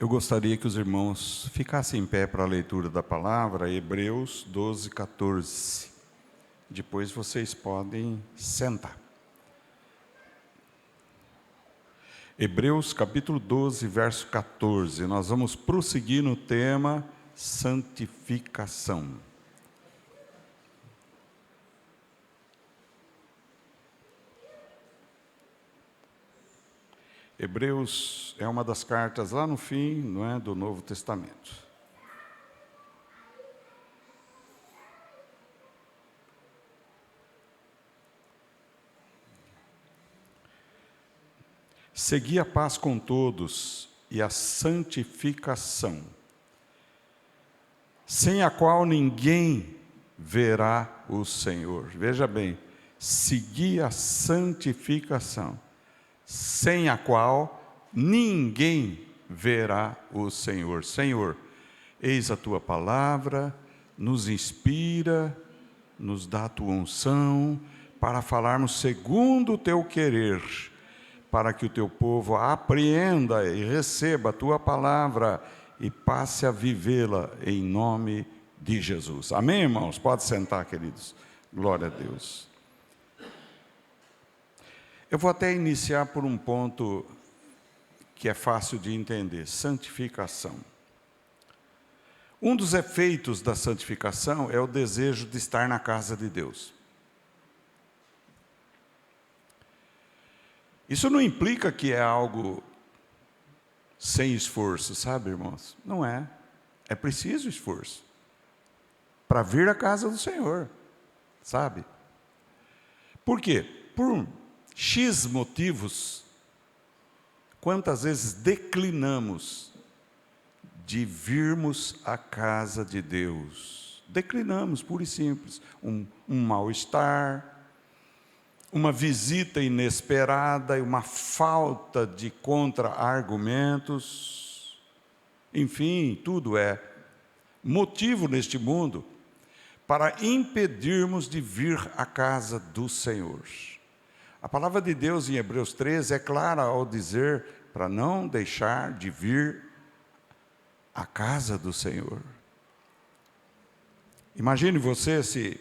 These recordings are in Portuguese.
Eu gostaria que os irmãos ficassem em pé para a leitura da palavra, Hebreus 12, 14. Depois vocês podem sentar. Hebreus capítulo 12, verso 14. Nós vamos prosseguir no tema santificação. Hebreus é uma das cartas lá no fim, não é, do Novo Testamento. Segui a paz com todos e a santificação, sem a qual ninguém verá o Senhor. Veja bem, segui a santificação, sem a qual ninguém verá o Senhor. Senhor, eis a tua palavra, nos inspira, nos dá a tua unção, para falarmos segundo o teu querer, para que o teu povo apreenda e receba a tua palavra e passe a vivê-la em nome de Jesus. Amém, irmãos? Pode sentar, queridos. Glória a Deus. Eu vou até iniciar por um ponto que é fácil de entender: santificação. Um dos efeitos da santificação é o desejo de estar na casa de Deus. Isso não implica que é algo sem esforço, sabe, irmãos? Não é. É preciso esforço para vir à casa do Senhor, sabe? Por quê? Por X motivos, quantas vezes declinamos de virmos à casa de Deus? Declinamos, puro e simples. Um mal-estar, uma visita inesperada e uma falta de contra-argumentos. Enfim, tudo é motivo neste mundo para impedirmos de vir à casa do Senhor. A palavra de Deus em Hebreus 13 é clara ao dizer para não deixar de vir à casa do Senhor. Imagine você se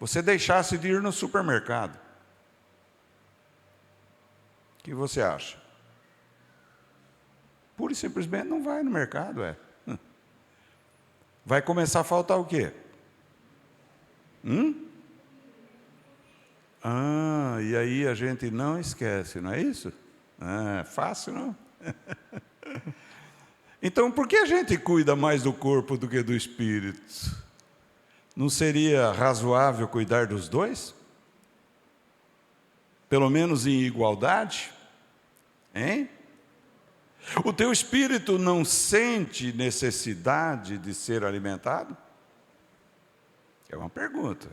você deixasse de ir no supermercado. O que você acha? Pura e simplesmente não vai no mercado, Vai começar a faltar o quê? E aí a gente não esquece, não é isso? Fácil, não? Então, por que a gente cuida mais do corpo do que do espírito? Não seria razoável cuidar dos dois? Pelo menos em igualdade? Hein? O teu espírito não sente necessidade de ser alimentado? É uma pergunta.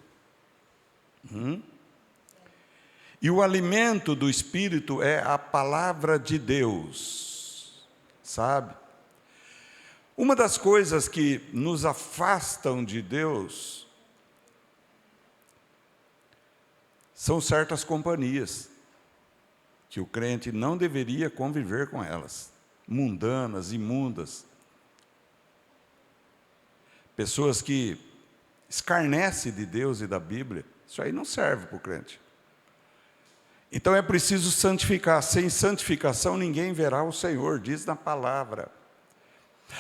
E o alimento do espírito é a palavra de Deus, sabe? Uma das coisas que nos afastam de Deus são certas companhias, que o crente não deveria conviver com elas, mundanas, imundas. Pessoas que escarnecem de Deus e da Bíblia, isso aí não serve para o crente. Então é preciso santificar. Sem santificação ninguém verá o Senhor, diz na palavra.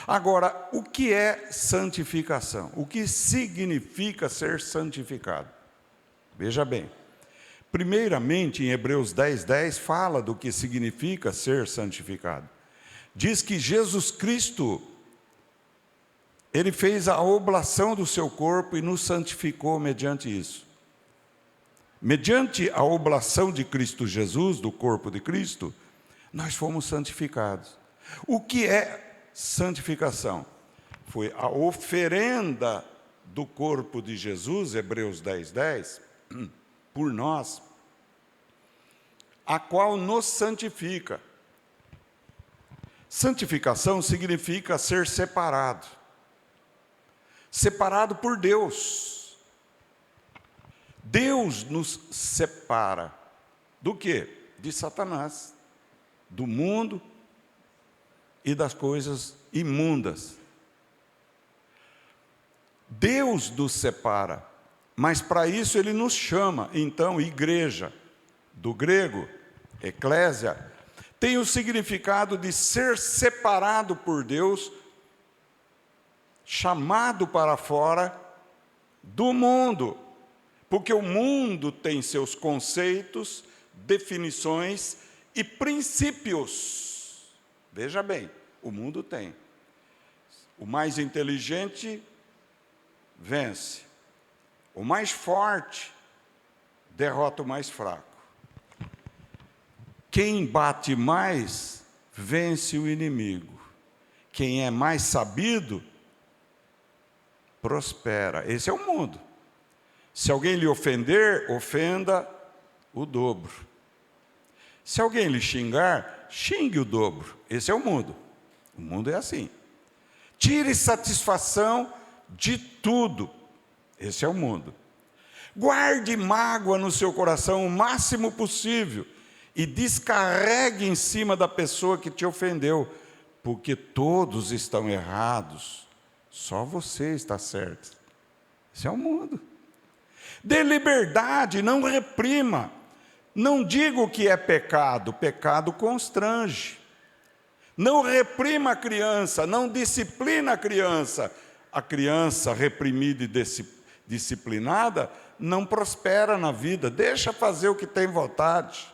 Agora, o que é santificação? O que significa ser santificado? Veja bem, primeiramente em Hebreus 10:10 fala do que significa ser santificado. Diz que Jesus Cristo, Ele fez a oblação do seu corpo e nos santificou mediante isso. Mediante a oblação de Cristo Jesus, do corpo de Cristo, nós fomos santificados. O que é santificação? Foi a oferenda do corpo de Jesus, Hebreus 10:10, por nós, a qual nos santifica. Santificação significa ser separado. Separado por Deus. Deus nos separa. Do quê? De Satanás, do mundo, e das coisas imundas. Deus nos separa, mas para isso Ele nos chama. Então, igreja, do grego, eclésia, tem o significado de ser separado por Deus, chamado para fora do mundo, porque o mundo tem seus conceitos, definições e princípios. Veja bem, o mundo tem. O mais inteligente vence. O mais forte derrota o mais fraco. Quem bate mais, vence o inimigo. Quem é mais sabido, prospera. Esse é o mundo. Se alguém lhe ofender, ofenda o dobro. Se alguém lhe xingar, xingue o dobro. Esse é o mundo. O mundo é assim. Tire satisfação de tudo. Esse é o mundo. Guarde mágoa no seu coração o máximo possível e descarregue em cima da pessoa que te ofendeu, porque todos estão errados, só você está certo. Esse é o mundo. Dê liberdade, não reprima. Não diga o que é pecado, pecado constrange. Não reprima a criança, não disciplina a criança. A criança reprimida e disciplinada não prospera na vida. Deixa fazer o que tem vontade.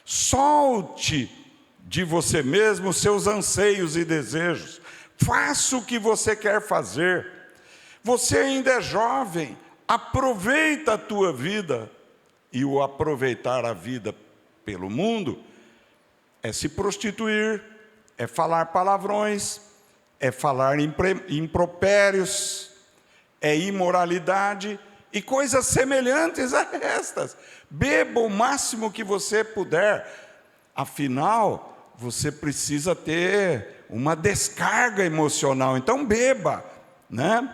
Solte de você mesmo os seus anseios e desejos. Faça o que você quer fazer. Você ainda é jovem. Aproveita a tua vida. E o aproveitar a vida pelo mundo é se prostituir, é falar palavrões, é falar impropérios, é imoralidade e coisas semelhantes a estas. Beba o máximo que você puder. Afinal, você precisa ter uma descarga emocional. Então beba, né?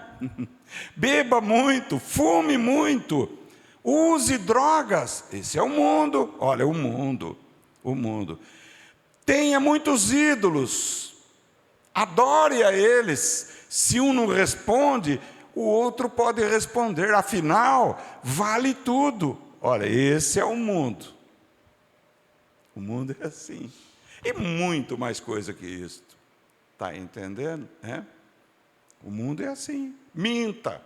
Beba muito, fume muito, use drogas. Esse é o mundo. Olha, o mundo. Tenha muitos ídolos. Adore a eles. Se um não responde, o outro pode responder. Afinal, vale tudo. Olha, esse é o mundo. O mundo é assim. E muito mais coisa que isso. Está entendendo? O mundo é assim. Minta.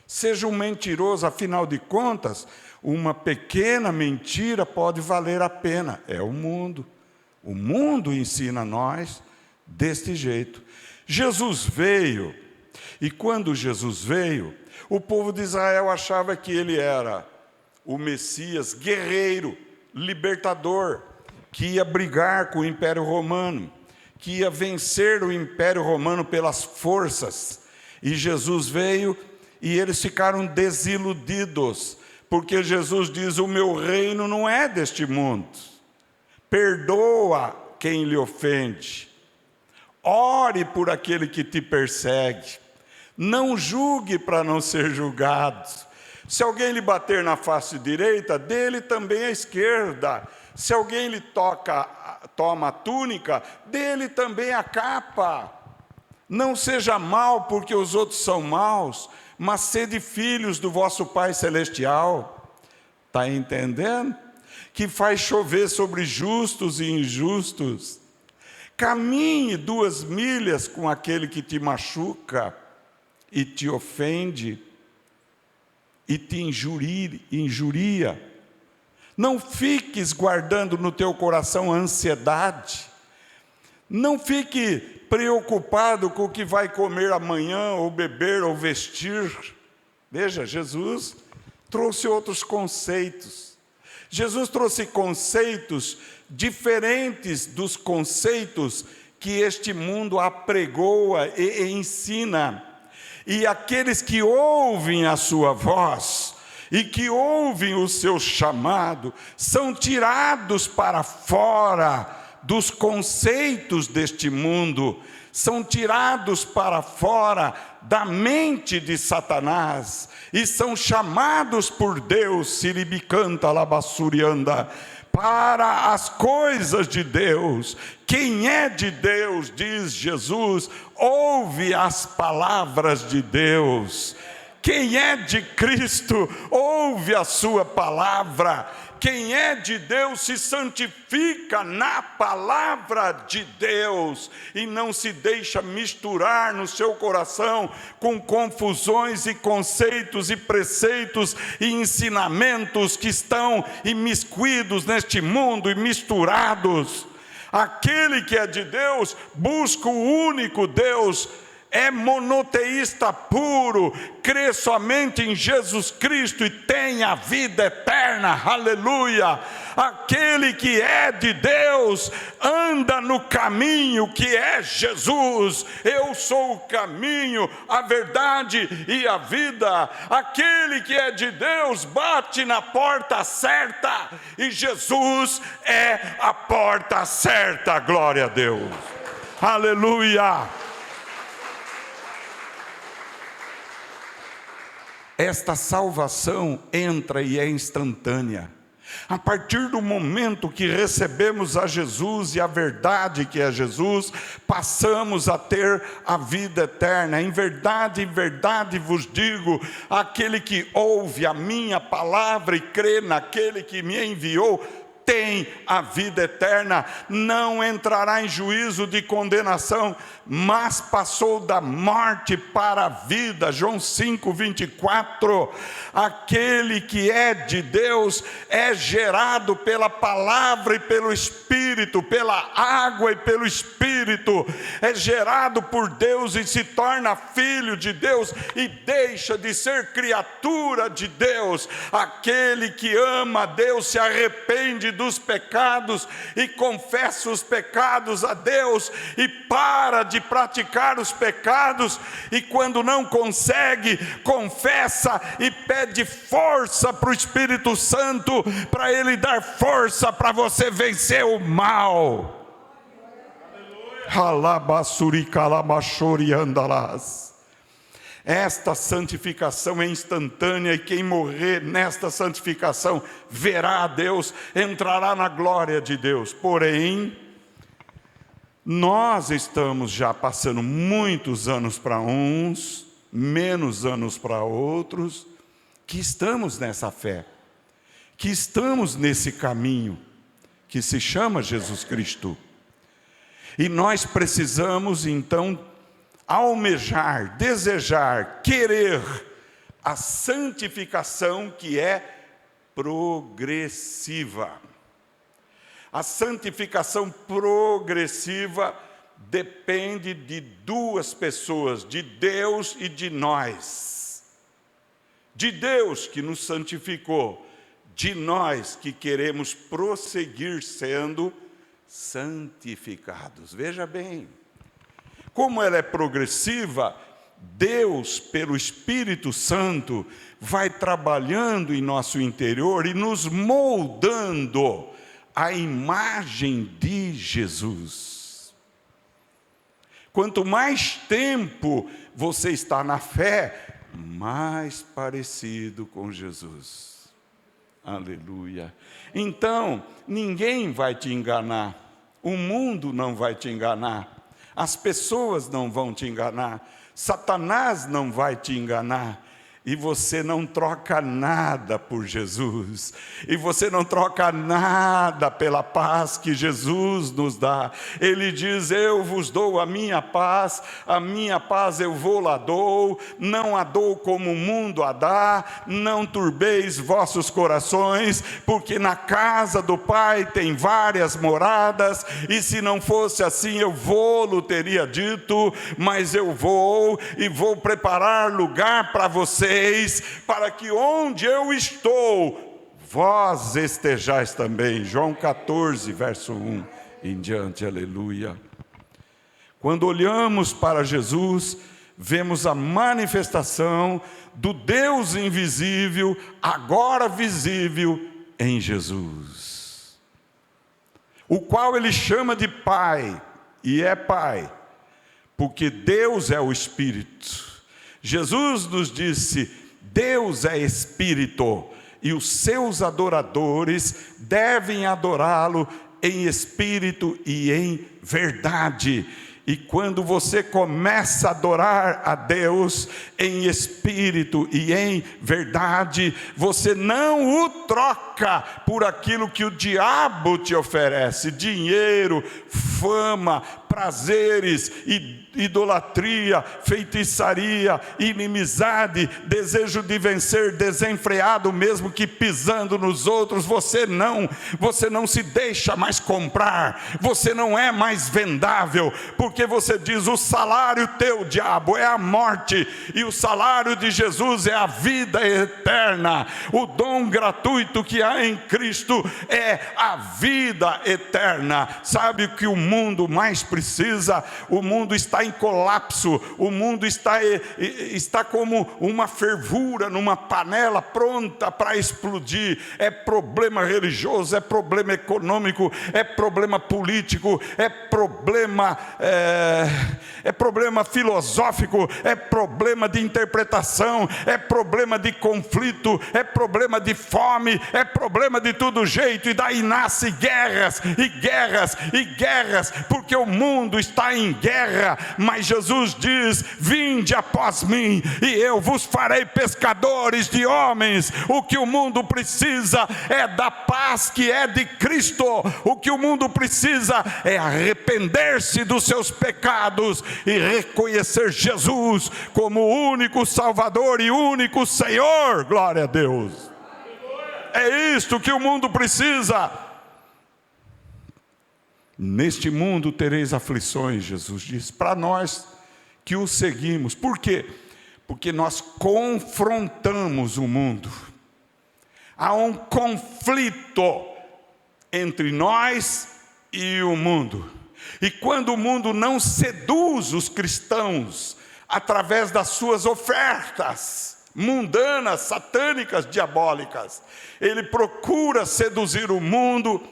Seja um mentiroso, afinal de contas, uma pequena mentira pode valer a pena. É o mundo. O mundo ensina a nós deste jeito. Jesus veio, e quando Jesus veio, o povo de Israel achava que ele era o Messias guerreiro, libertador, que ia brigar com o Império Romano, que ia vencer o Império Romano pelas forças. E Jesus veio e eles ficaram desiludidos, porque Jesus diz: o meu reino não é deste mundo. Perdoa quem lhe ofende. Ore por aquele que te persegue. Não julgue para não ser julgado. Se alguém lhe bater na face direita, dê-lhe também a esquerda. Se alguém lhe toma a túnica, dê-lhe também a capa. Não seja mau porque os outros são maus, mas sede filhos do vosso Pai Celestial. Está entendendo? Que faz chover sobre justos e injustos. Caminhe 2 milhas com aquele que te machuca e te ofende e te injuria. Não fiques guardando no teu coração ansiedade. Não fique preocupado com o que vai comer amanhã, ou beber, ou vestir. Veja, Jesus trouxe outros conceitos. Jesus trouxe conceitos diferentes dos conceitos que este mundo apregoa e ensina. E aqueles que ouvem a sua voz e que ouvem o seu chamado são tirados para fora dos conceitos deste mundo, são tirados para fora da mente de Satanás e são chamados por Deus, siribicanta labassurianda, para as coisas de Deus. Quem é de Deus, diz Jesus, ouve as palavras de Deus. Quem é de Cristo, ouve a sua palavra. Quem é de Deus se santifica na palavra de Deus e não se deixa misturar no seu coração com confusões e conceitos e preceitos e ensinamentos que estão imiscuídos neste mundo e misturados. Aquele que é de Deus busca o único Deus, é monoteísta puro, crê somente em Jesus Cristo e tem a vida eterna, aleluia. Aquele que é de Deus anda no caminho que é Jesus. Eu sou o caminho, a verdade e a vida. Aquele que é de Deus bate na porta certa e Jesus é a porta certa, glória a Deus, aleluia. Esta salvação entra e é instantânea. A partir do momento que recebemos a Jesus e a verdade que é Jesus, passamos a ter a vida eterna. Em verdade vos digo, aquele que ouve a minha palavra e crê naquele que me enviou, tem a vida eterna, não entrará em juízo de condenação, mas passou da morte para a vida. João 5:24. Aquele que é de Deus é gerado pela palavra e pelo Espírito, pela água e pelo Espírito, é gerado por Deus e se torna filho de Deus e deixa de ser criatura de Deus. Aquele que ama a Deus se arrepende dos pecados e confessa os pecados a Deus e para de praticar os pecados, e quando não consegue, confessa e pede força para o Espírito Santo, para Ele dar força para você vencer o mal. Esta santificação é instantânea e quem morrer nesta santificação verá a Deus, entrará na glória de Deus. Porém, nós estamos já passando muitos anos para uns, menos anos para outros, que estamos nessa fé, que estamos nesse caminho, que se chama Jesus Cristo. E nós precisamos então almejar, desejar, querer a santificação que é progressiva. A santificação progressiva depende de duas pessoas, de Deus e de nós. De Deus que nos santificou, de nós que queremos prosseguir sendo santificados. Veja bem, como ela é progressiva, Deus, pelo Espírito Santo, vai trabalhando em nosso interior e nos moldando a imagem de Jesus. Quanto mais tempo você está na fé, mais parecido com Jesus. Aleluia. Então, ninguém vai te enganar, o mundo não vai te enganar, as pessoas não vão te enganar, Satanás não vai te enganar, e você não troca nada por Jesus, e você não troca nada pela paz que Jesus nos dá. Ele diz: eu vos dou a minha paz eu vou lá dou, não a dou como o mundo a dá, não turbeis vossos corações, porque na casa do Pai tem várias moradas, e se não fosse assim eu vou-lo teria dito, mas eu vou e vou preparar lugar para vocês, para que onde eu estou, vós estejais também. João 14, verso 1 em diante, aleluia. Quando olhamos para Jesus, vemos a manifestação do Deus invisível, agora visível em Jesus, o qual Ele chama de Pai, e é Pai, porque Deus é o Espírito. Jesus nos disse: Deus é Espírito, e os seus adoradores devem adorá-lo em espírito e em verdade. E quando você começa a adorar a Deus em espírito e em verdade, você não o troca por aquilo que o diabo te oferece: dinheiro, fama, prazeres, idolatria, feitiçaria, inimizade, desejo de vencer desenfreado, mesmo que pisando nos outros. Você não se deixa mais comprar, você não é mais vendável, porque você diz: o salário teu, diabo, é a morte, e o salário de Jesus é a vida eterna. O dom gratuito que há em Cristo é a vida eterna. Sabe o que o mundo mais precisa? O mundo está em colapso, o mundo está como uma fervura numa panela pronta para explodir. É problema religioso, é problema econômico, é problema político, é problema filosófico, é problema de interpretação, é problema de conflito, é problema de fome, é problema de todo jeito. E daí nasce guerras e guerras e guerras, porque o mundo está em guerra. Mas Jesus diz: vinde após mim e eu vos farei pescadores de homens. O que o mundo precisa é da paz que é de Cristo. O que o mundo precisa é arrepender-se dos seus pecados e reconhecer Jesus como o único Salvador e único Senhor. Glória a Deus. É isto que o mundo precisa. Neste mundo tereis aflições, Jesus diz para nós que o seguimos. Por quê? Porque nós confrontamos o mundo. Há um conflito entre nós e o mundo. E quando o mundo não seduz os cristãos através das suas ofertas mundanas, satânicas, diabólicas, ele procura seduzir o mundo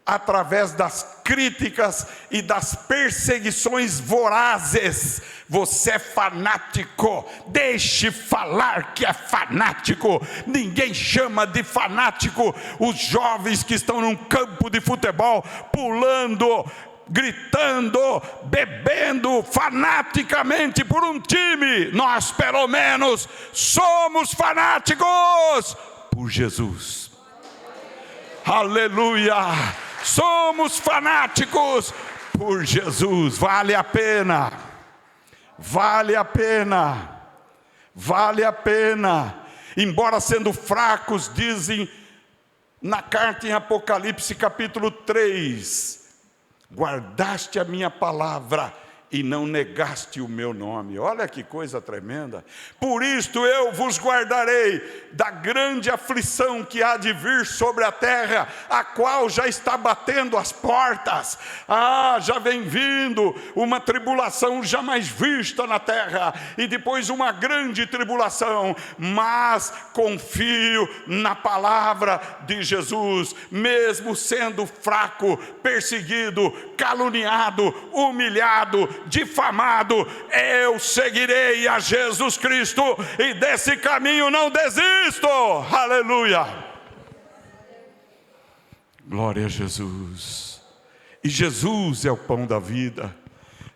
através das críticas e das perseguições vorazes. Você é fanático, deixe falar que é fanático. Ninguém chama de fanático os jovens que estão num campo de futebol, pulando, gritando, bebendo fanaticamente por um time. Nós, pelo menos, somos fanáticos por Jesus. Aleluia! Somos fanáticos por Jesus. Vale a pena, vale a pena, vale a pena. Embora sendo fracos, dizem na carta em Apocalipse capítulo 3, guardaste a minha palavra e não negaste o meu nome. Olha que coisa tremenda. Por isto eu vos guardarei da grande aflição que há de vir sobre a terra, a qual já está batendo as portas. Já vem vindo uma tribulação jamais vista na terra, e depois uma grande tribulação. Mas confio na palavra de Jesus. Mesmo sendo fraco, perseguido, caluniado, humilhado, difamado, eu seguirei a Jesus Cristo, e desse caminho não desisto. Aleluia! Glória a Jesus. E Jesus é o pão da vida.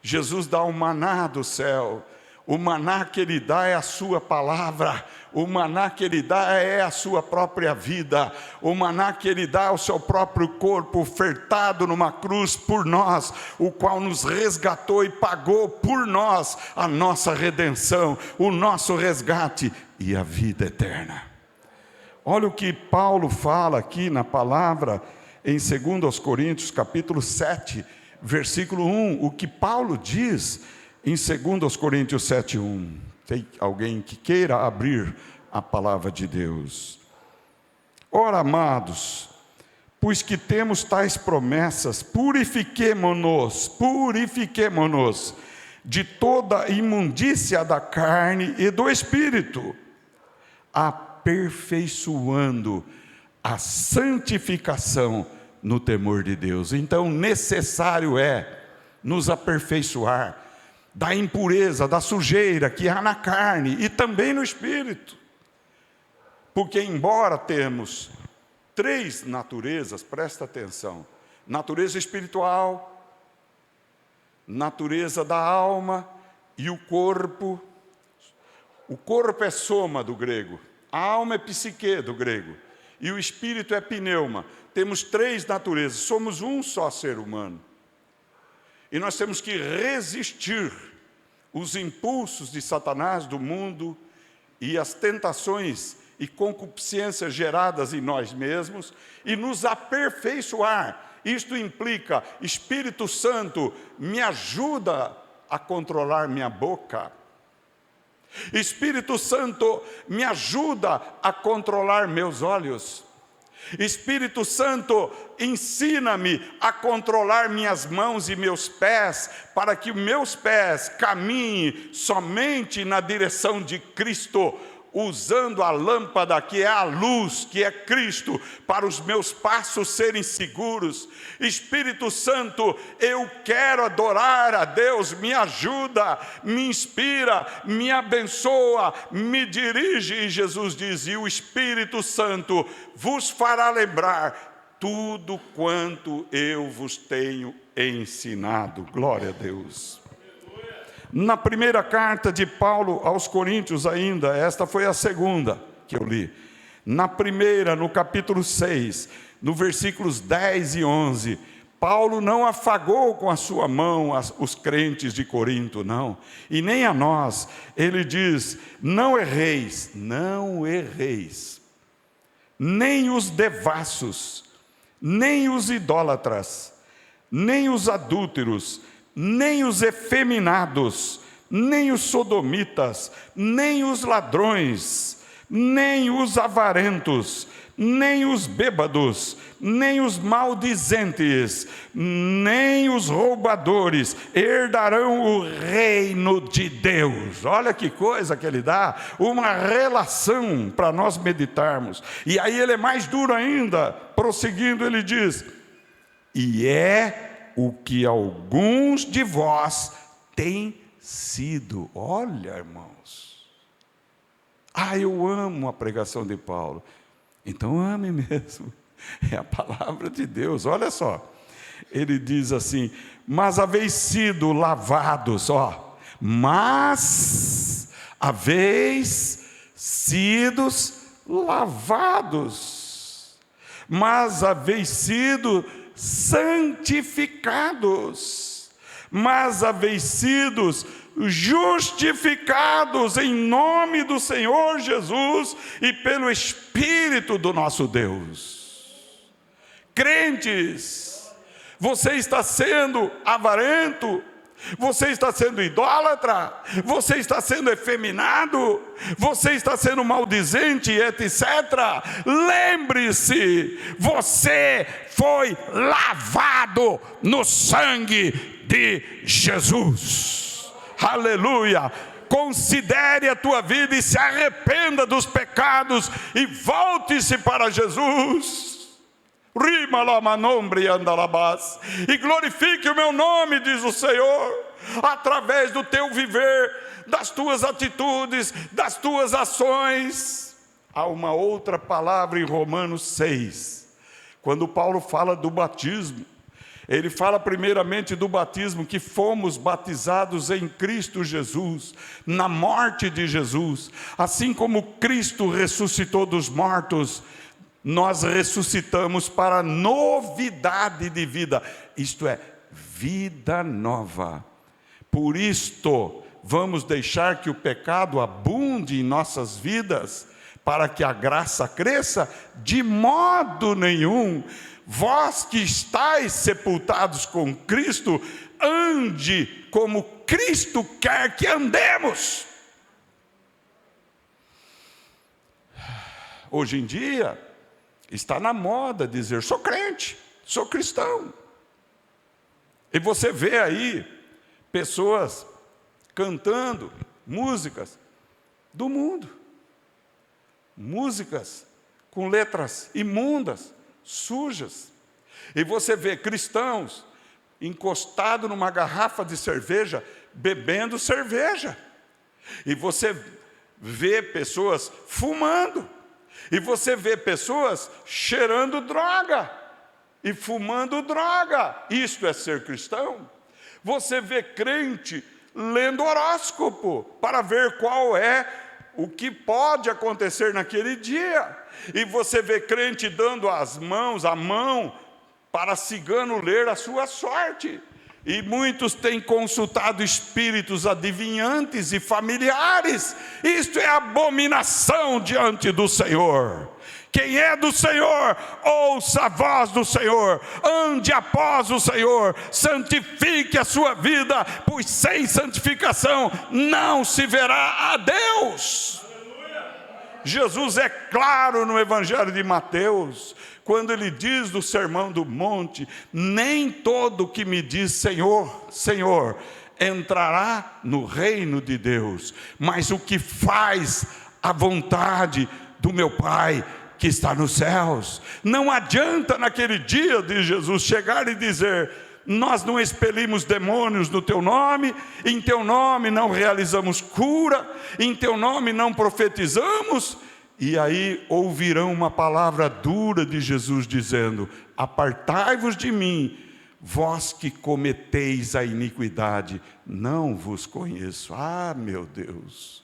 Jesus dá o maná do céu. O maná que Ele dá é a sua palavra. O maná que Ele dá é a sua própria vida. O maná que Ele dá é o seu próprio corpo, ofertado numa cruz por nós, o qual nos resgatou e pagou por nós a nossa redenção, o nosso resgate e a vida eterna. Olha o que Paulo fala aqui na palavra em 2 Coríntios capítulo 7, versículo 1. O que Paulo diz em 2 Coríntios 7, 1. Tem alguém que queira abrir a palavra de Deus? Ora, amados, pois que temos tais promessas, purifiquemo-nos de toda imundícia da carne e do espírito, aperfeiçoando a santificação no temor de Deus. Então, necessário é nos aperfeiçoar da impureza, da sujeira que há na carne e também no espírito. Porque embora temos 3 naturezas, presta atenção: natureza espiritual, natureza da alma e o corpo. O corpo é soma do grego, a alma é psique do grego, e o espírito é pneuma. Temos 3 naturezas, somos um só ser humano. E nós temos que resistir os impulsos de Satanás, do mundo, e as tentações e concupiscências geradas em nós mesmos, e nos aperfeiçoar. Isto implica: Espírito Santo, me ajuda a controlar minha boca. Espírito Santo, me ajuda a controlar meus olhos. Espírito Santo, ensina-me a controlar minhas mãos e meus pés, para que meus pés caminhem somente na direção de Cristo, usando a lâmpada que é a luz, que é Cristo, para os meus passos serem seguros. Espírito Santo, eu quero adorar a Deus, me ajuda, me inspira, me abençoa, me dirige. E Jesus diz: e o Espírito Santo vos fará lembrar tudo quanto eu vos tenho ensinado. Glória a Deus. Na primeira carta de Paulo aos Coríntios ainda, esta foi a segunda que eu li. Na primeira, no capítulo 6, no versículos 10 e 11, Paulo não afagou com a sua mão os crentes de Corinto, não. E nem a nós. Ele diz: não erreis, nem os devassos, nem os idólatras, nem os adúlteros, nem os efeminados, nem os sodomitas, nem os ladrões, nem os avarentos, nem os bêbados, nem os maldizentes, nem os roubadores herdarão o reino de Deus. Olha que coisa que ele dá, uma relação para nós meditarmos. E aí ele é mais duro ainda, prosseguindo, ele diz: e é o que alguns de vós têm sido. Olha, irmãos, eu amo a pregação de Paulo. Então ame mesmo, é a palavra de Deus. Olha só, ele diz assim: mas haveis sido lavados, mas haveis sido lavados, mas haveis sido santificados, mas haveis sido justificados em nome do Senhor Jesus e pelo Espírito do nosso Deus. Crentes, você está sendo avarento, você está sendo idólatra, você está sendo efeminado, você está sendo maldizente, etc. Lembre-se, você foi lavado no sangue de Jesus. Aleluia! Considere a tua vida e se arrependa dos pecados e volte-se para Jesus. E glorifique o meu nome, diz o Senhor, através do teu viver, das tuas atitudes, das tuas ações. Há uma outra palavra em Romanos 6, quando Paulo fala do batismo. Ele fala primeiramente do batismo, que fomos batizados em Cristo Jesus, na morte de Jesus. Assim como Cristo ressuscitou dos mortos, nós ressuscitamos para novidade de vida, isto é, vida nova. Por isto, vamos deixar que o pecado abunde em nossas vidas, para que a graça cresça? De modo nenhum. Vós que estáis sepultados com Cristo, ande como Cristo quer que andemos. Hoje em dia, está na moda dizer: sou crente, sou cristão. E você vê aí pessoas cantando músicas do mundo, músicas com letras imundas, sujas. E você vê cristãos encostados numa garrafa de cerveja, bebendo cerveja. E você vê pessoas fumando. E você vê pessoas cheirando droga e fumando droga. Isto é ser cristão? Você vê crente lendo horóscopo para ver qual é o que pode acontecer naquele dia. E você vê crente dando a mão para cigano ler a sua sorte. E muitos têm consultado espíritos adivinhantes e familiares. Isto é abominação diante do Senhor. Quem é do Senhor, ouça a voz do Senhor, ande após o Senhor, santifique a sua vida, pois sem santificação não se verá a Deus. Jesus é claro no Evangelho de Mateus, quando ele diz do Sermão do Monte: nem todo que me diz Senhor, Senhor, entrará no reino de Deus, mas o que faz a vontade do meu Pai que está nos céus. Não adianta naquele dia de Jesus chegar e dizer: nós não expelimos demônios no teu nome, em teu nome não realizamos cura, em teu nome não profetizamos. E aí ouvirão uma palavra dura de Jesus dizendo: apartai-vos de mim, vós que cometeis a iniquidade, não vos conheço. Ah, meu Deus!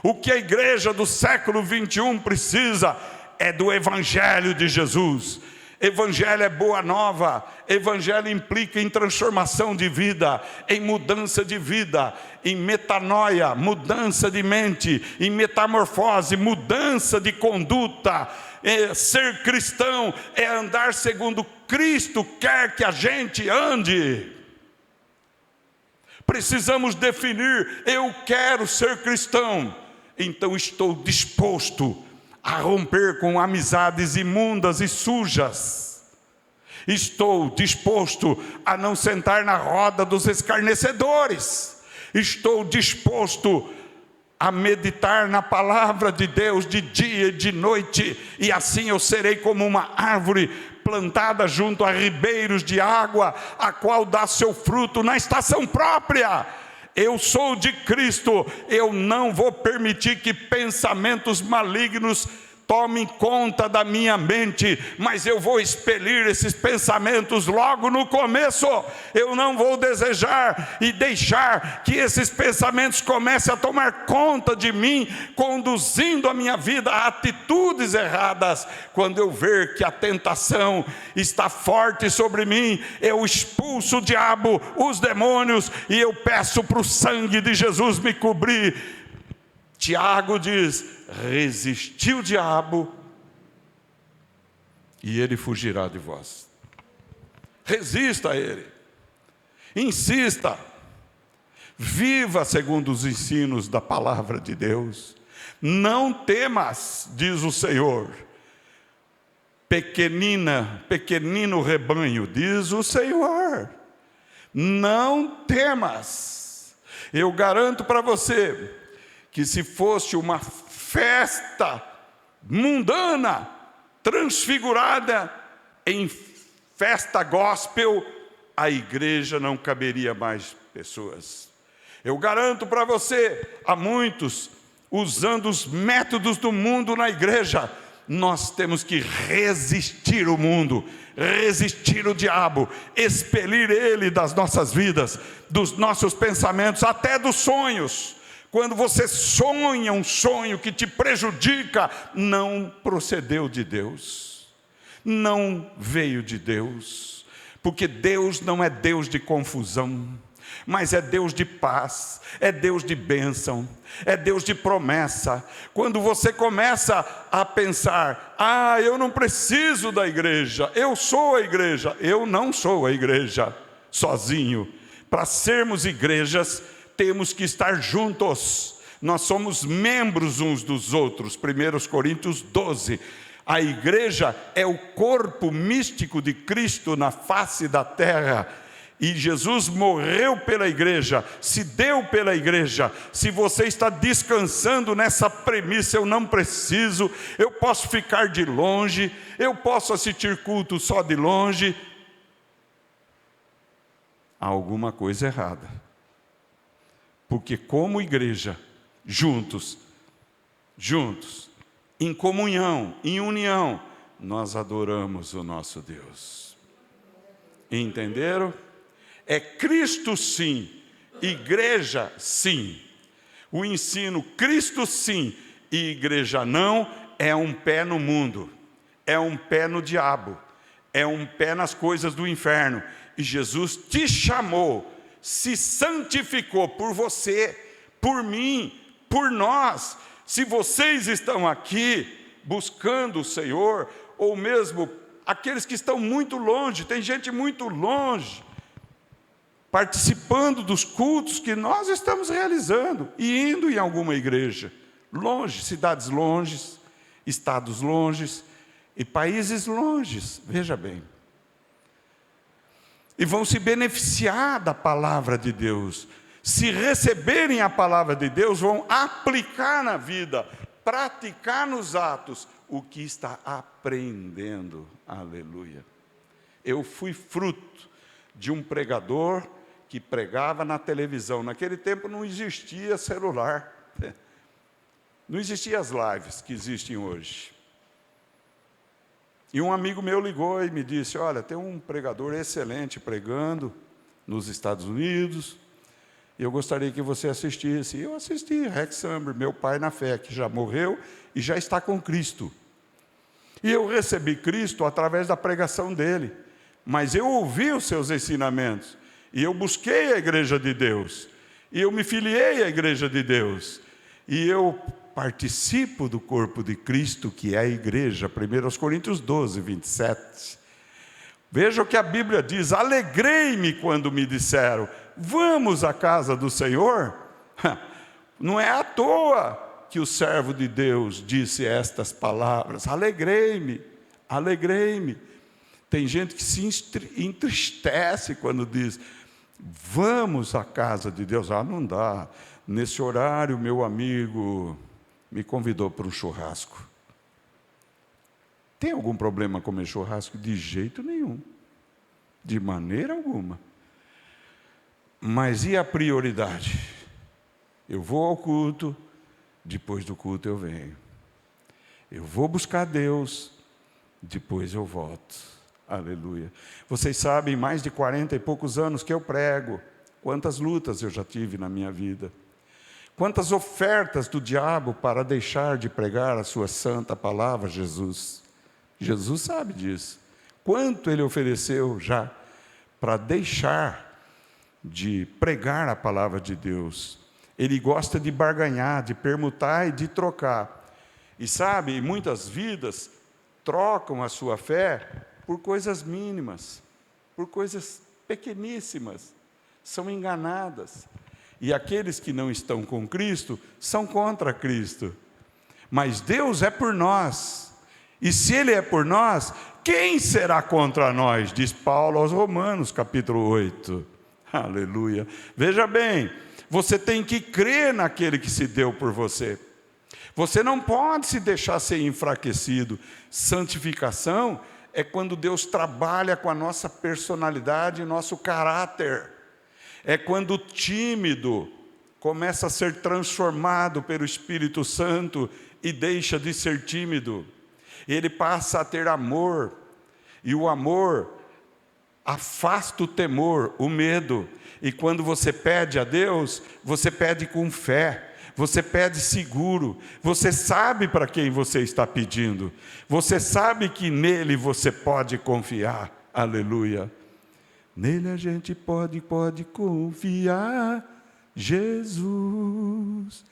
O que a igreja do século 21 precisa é do Evangelho de Jesus. Evangelho é boa nova. Evangelho implica em transformação de vida, em mudança de vida, em metanoia, mudança de mente, em metamorfose, mudança de conduta. Ser cristão é andar segundo Cristo quer que a gente ande. Precisamos definir: eu quero ser cristão, então estou disposto a romper com amizades imundas e sujas. Estou disposto a não sentar na roda dos escarnecedores. Estou disposto a meditar na palavra de Deus de dia e de noite, e assim eu serei como uma árvore plantada junto a ribeiros de água, a qual dá seu fruto na estação própria. Eu sou de Cristo, eu não vou permitir que pensamentos malignos tomem conta da minha mente, mas eu vou expelir esses pensamentos logo no começo. Eu não vou desejar e deixar que esses pensamentos comecem a tomar conta de mim, conduzindo a minha vida a atitudes erradas. Quando eu ver que a tentação está forte sobre mim, eu expulso o diabo, os demônios, e eu peço para o sangue de Jesus me cobrir. Tiago diz: resisti o diabo e ele fugirá de vós. Resista a ele, insista, viva segundo os ensinos da palavra de Deus. Não temas, diz o Senhor, pequenino rebanho, diz o Senhor, não temas. Eu garanto para você que se fosse uma festa mundana, transfigurada em festa gospel, a igreja não caberia mais pessoas. Eu garanto para você, há muitos usando os métodos do mundo na igreja. Nós temos que resistir o mundo, resistir o diabo, expelir ele das nossas vidas, dos nossos pensamentos, até dos sonhos. Quando você sonha um sonho que te prejudica, não procedeu de Deus, não veio de Deus, porque Deus não é Deus de confusão, mas é Deus de paz, é Deus de bênção, é Deus de promessa. Quando você começa a pensar: eu não preciso da igreja, eu sou a igreja. Eu não sou a igreja sozinho. Para sermos igrejas, temos que estar juntos. Nós somos membros uns dos outros. 1 Coríntios 12. A igreja é o corpo místico de Cristo na face da terra. E Jesus morreu pela igreja, se deu pela igreja. Se você está descansando nessa premissa: eu não preciso, eu posso ficar de longe, eu posso assistir culto só de longe, há alguma coisa errada. Porque como igreja, juntos, em comunhão, em união, nós adoramos o nosso Deus. Entenderam? É Cristo sim, igreja sim. O ensino Cristo sim e igreja não é um pé no mundo, é um pé no diabo, é um pé nas coisas do inferno. E Jesus te chamou, se santificou por você, por mim, por nós. Se vocês estão aqui buscando o Senhor, ou mesmo aqueles que estão muito longe, tem gente muito longe, participando dos cultos que nós estamos realizando, e indo em alguma igreja, longe, cidades longes, estados longes, e países longes, veja bem. E vão se beneficiar da palavra de Deus. Se receberem a palavra de Deus, vão aplicar na vida, praticar nos atos o que está aprendendo. Aleluia. Eu fui fruto de um pregador que pregava na televisão. Naquele tempo não existia celular, não existiam as lives que existem hoje. E um amigo meu ligou e me disse: olha, tem um pregador excelente pregando nos Estados Unidos, e eu gostaria que você assistisse. E eu assisti, Rex Samber, meu pai na fé, que já morreu e já está com Cristo. E eu recebi Cristo através da pregação dele, mas eu ouvi os seus ensinamentos, e eu busquei a igreja de Deus, e eu me filiei à igreja de Deus, e eu participo do corpo de Cristo, que é a igreja. 1 Coríntios 12, 27. Veja o que a Bíblia diz: alegrei-me quando me disseram, vamos à casa do Senhor. Não é à toa que o servo de Deus disse estas palavras: alegrei-me, alegrei-me. Tem gente que se entristece quando diz, vamos à casa de Deus. Não dá, nesse horário meu amigo me convidou para um churrasco. Tem algum problema comer churrasco? De jeito nenhum, de maneira alguma. Mas e a prioridade? Eu vou ao culto, depois do culto eu venho. Eu vou buscar Deus, depois eu volto. Aleluia. Vocês sabem, mais de 40 e poucos anos que eu prego, quantas lutas eu já tive na minha vida. Quantas ofertas do diabo para deixar de pregar a sua santa palavra, Jesus. Jesus sabe disso. Quanto ele ofereceu já para deixar de pregar a palavra de Deus. Ele gosta de barganhar, de permutar e de trocar. E sabe, muitas vidas trocam a sua fé por coisas mínimas, por coisas pequeníssimas. São enganadas. E aqueles que não estão com Cristo são contra Cristo. Mas Deus é por nós. E se Ele é por nós, quem será contra nós? Diz Paulo aos Romanos, capítulo 8. Aleluia. Veja bem, você tem que crer naquele que se deu por você. Você não pode se deixar ser enfraquecido. Santificação é quando Deus trabalha com a nossa personalidade e nosso caráter. É quando o tímido começa a ser transformado pelo Espírito Santo e deixa de ser tímido. Ele passa a ter amor, e o amor afasta o temor, o medo. E quando você pede a Deus, você pede com fé, você pede seguro, você sabe para quem você está pedindo, você sabe que nele você pode confiar. Aleluia. Nele a gente pode confiar. Jesus,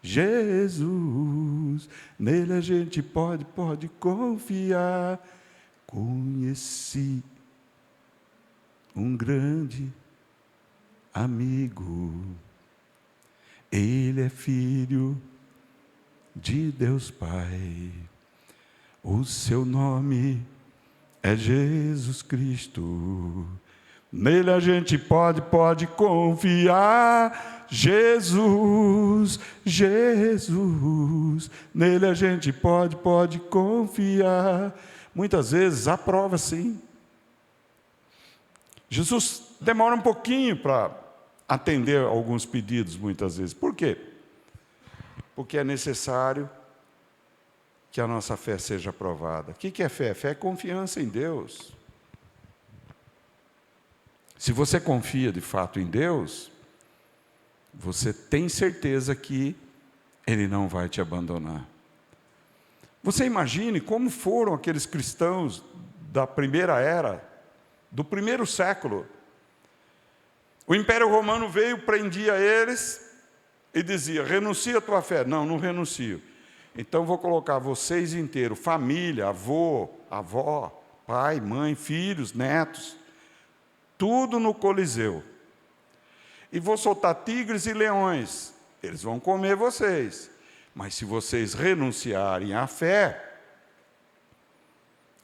Jesus, nele a gente pode confiar. Conheci um grande amigo, ele é filho de Deus Pai, o seu nome é Jesus Cristo. Nele a gente pode confiar. Jesus, Jesus, nele a gente pode confiar. Muitas vezes a prova sim. Jesus demora um pouquinho para atender alguns pedidos muitas vezes. Por quê? Porque é necessário que a nossa fé seja provada. O que é fé? Fé é confiança em Deus. Se você confia de fato em Deus, você tem certeza que Ele não vai te abandonar. Você imagine como foram aqueles cristãos da primeira era, do primeiro século. O Império Romano veio, prendia eles e dizia: renuncia a tua fé. Não, não renuncio. Então vou colocar vocês inteiros, família, avô, avó, pai, mãe, filhos, netos, tudo no Coliseu. E vou soltar tigres e leões. Eles vão comer vocês. Mas se vocês renunciarem à fé,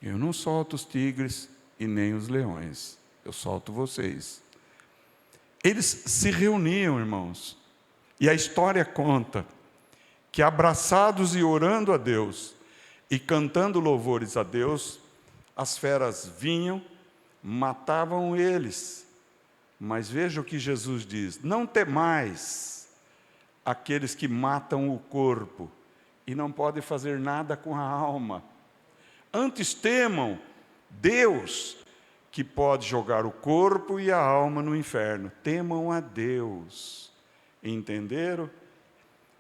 eu não solto os tigres e nem os leões. Eu solto vocês. Eles se reuniam, irmãos. E a história conta que, abraçados e orando a Deus, e cantando louvores a Deus, as feras vinham, matavam eles. Mas veja o que Jesus diz: não temais aqueles que matam o corpo e não podem fazer nada com a alma. Antes temam Deus, que pode jogar o corpo e a alma no inferno. Temam a Deus. Entenderam?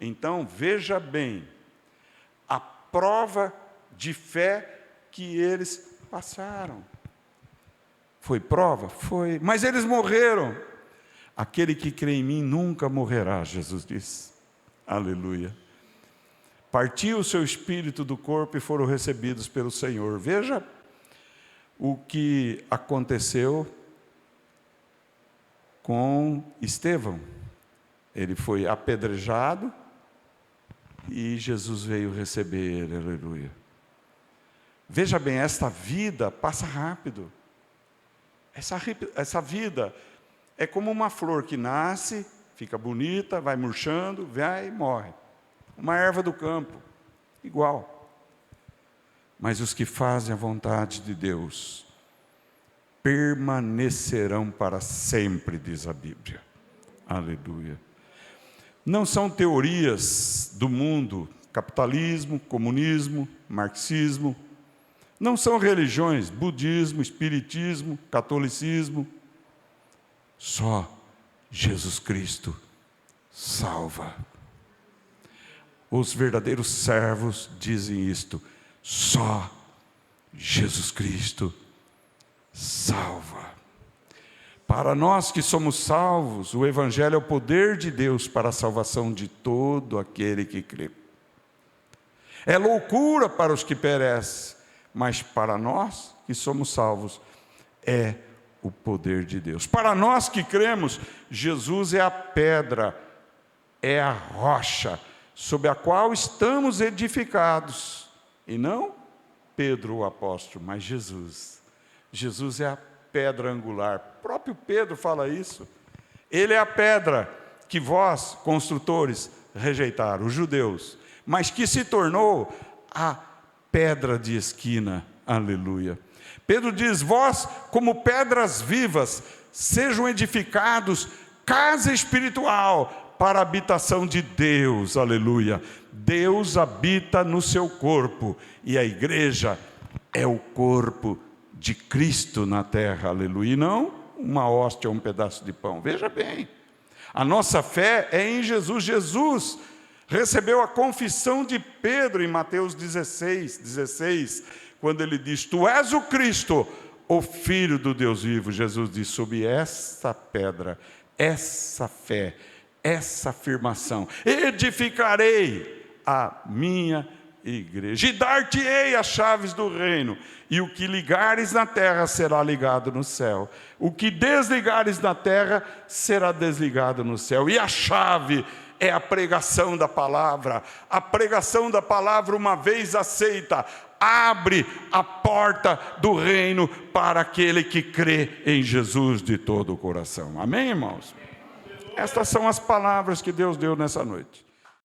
Então, veja bem, a prova de fé que eles passaram. Foi prova? Foi. Mas eles morreram. Aquele que crê em mim nunca morrerá, Jesus disse. Aleluia. Partiu o seu espírito do corpo e foram recebidos pelo Senhor. Veja o que aconteceu com Estevão. Ele foi apedrejado e Jesus veio receber ele, aleluia. Veja bem, esta vida passa rápido. Essa vida é como uma flor que nasce, fica bonita, vai murchando, vai e morre. Uma erva do campo, igual. Mas os que fazem a vontade de Deus permanecerão para sempre, diz a Bíblia. Aleluia. Não são teorias do mundo, capitalismo, comunismo, marxismo. Não são religiões, budismo, espiritismo, catolicismo. Só Jesus Cristo salva. Os verdadeiros servos dizem isto: só Jesus Cristo salva. Para nós que somos salvos, o Evangelho é o poder de Deus para a salvação de todo aquele que crê. É loucura para os que perecem, mas para nós que somos salvos, é o poder de Deus. Para nós que cremos, Jesus é a pedra, é a rocha, sobre a qual estamos edificados. E não Pedro o apóstolo, mas Jesus. Jesus é a pedra angular. O próprio Pedro fala isso. Ele é a pedra que vós, construtores, rejeitaram, os judeus, mas que se tornou a pedra de esquina. Aleluia. Pedro diz: vós, como pedras vivas, sejam edificados casa espiritual para a habitação de Deus. Aleluia. Deus habita no seu corpo e a igreja é o corpo de Cristo na terra. Aleluia. E não uma hóstia ou um pedaço de pão. Veja bem, a nossa fé é em Jesus. Jesus recebeu a confissão de Pedro em Mateus 16, quando ele diz: tu és o Cristo, o Filho do Deus vivo. Jesus diz: sob essa pedra, essa fé, essa afirmação, edificarei a minha igreja, e dar-te-ei as chaves do reino, e o que ligares na terra será ligado no céu, o que desligares na terra será desligado no céu. E a chave é a pregação da palavra. A pregação da palavra, uma vez aceita, abre a porta do reino para aquele que crê em Jesus de todo o coração. Amém, irmãos? Estas são as palavras que Deus deu nessa noite.